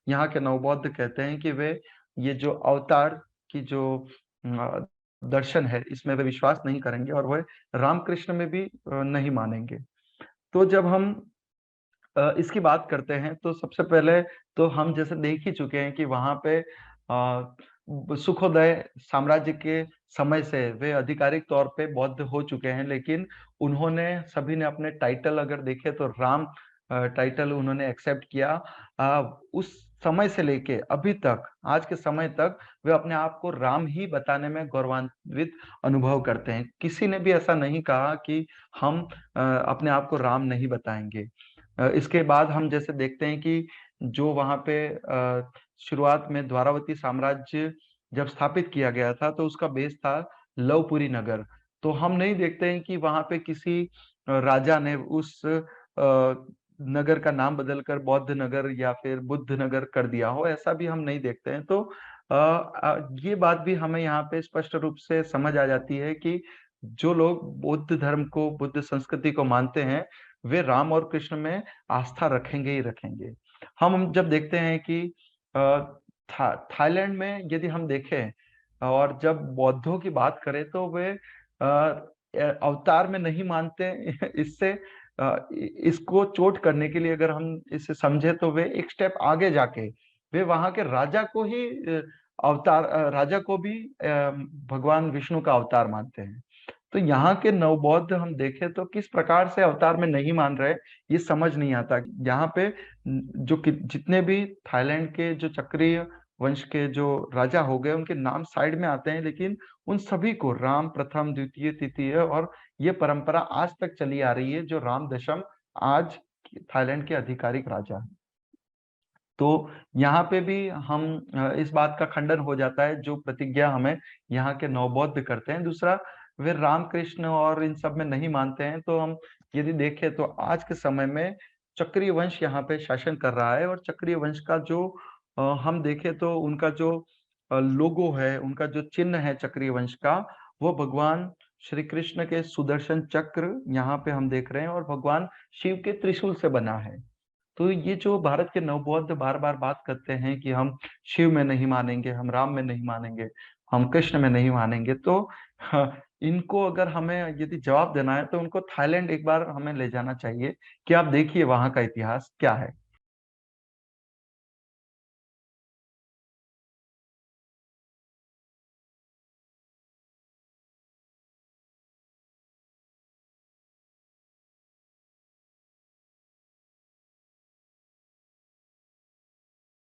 यहाँ के नवबौद्ध कहते हैं कि वे ये जो अवतार की जो अ, दर्शन है इसमें वे विश्वास नहीं करेंगे और वह रामकृष्ण में भी नहीं मानेंगे। तो जब हम इसकी बात करते हैं तो सबसे पहले तो हम जैसे देख ही चुके हैं कि वहाँ पे सुखोदय साम्राज्य के समय से वे आधिकारिक तौर पे बौद्ध हो चुके हैं, लेकिन उन्होंने सभी ने अपने टाइटल अगर देखे तो राम टाइटल उन्होंने एक्सेप्ट किया। उस समय से लेके अभी तक, आज के समय तक वे अपने आप को राम ही बताने में गौरवान्वित अनुभव करते हैं। किसी ने भी ऐसा नहीं कहा कि हम अपने आप को राम नहीं बताएंगे। इसके बाद हम जैसे देखते हैं कि जो वहाँ पे शुरुआत में द्वारावती साम्राज्य जब स्थापित किया गया था तो उसका बेस था लवपुरी नगर। तो हम नहीं देखते हैं कि वहाँ पे किसी राजा ने उस नगर का नाम बदलकर बौद्ध नगर या फिर बुद्ध नगर कर दिया हो, ऐसा भी हम नहीं देखते हैं। तो ये बात भी हमें यहाँ पे स्पष्ट रूप से समझ आ जाती है कि जो लोग बौद्ध धर्म को, बुद्ध संस्कृति को मानते हैं, वे राम और कृष्ण में आस्था रखेंगे ही रखेंगे। हम जब देखते हैं कि थाईलैंड में यदि हम देखें और जब बौद्धों की बात करें तो वे अवतार में नहीं मानते। इससे इसको चोट करने के लिए अगर हम इसे समझे तो वे एक स्टेप आगे जाके वे वहां के राजा को ही राजा को भी भगवान विष्णु का अवतार मानते हैं। तो यहाँ के नवबौद्ध हम देखें तो किस प्रकार से अवतार में नहीं मान रहे, ये समझ नहीं आता। यहाँ पे जितने भी थाईलैंड के जो चक्रीय वंश के जो राजा हो गए उनके नाम साइड में आते हैं, लेकिन उन सभी को राम प्रथम, द्वितीय, तृतीय और ये परंपरा आज तक चली आ रही है, जो राम दशम आज थाईलैंड के आधिकारिक राजा हैं। तो यहाँ पे भी हम इस बात का खंडन हो जाता है जो प्रतिज्ञा हमें यहाँ के नवबौद्ध करते हैं। दूसरा, वे रामकृष्ण और इन सब में नहीं मानते हैं। तो हम यदि देखें तो आज के समय में चक्रीय वंश यहाँ पे शासन कर रहा है और चक्रीय वंश का जो हम देखें तो उनका जो लोगो है, उनका जो चिन्ह है चक्रीय वंश का, वो भगवान श्री कृष्ण के सुदर्शन चक्र यहाँ पे हम देख रहे हैं और भगवान शिव के त्रिशूल से बना है। तो ये जो भारत के नवबौद्ध बार-बार बात करते हैं कि हम शिव में नहीं मानेंगे, हम राम में नहीं मानेंगे, हम कृष्ण में नहीं मानेंगे, तो इनको अगर हमें यदि जवाब देना है तो उनको थाईलैंड एक बार हमें ले जाना चाहिए कि आप देखिए वहाँ का इतिहास क्या है।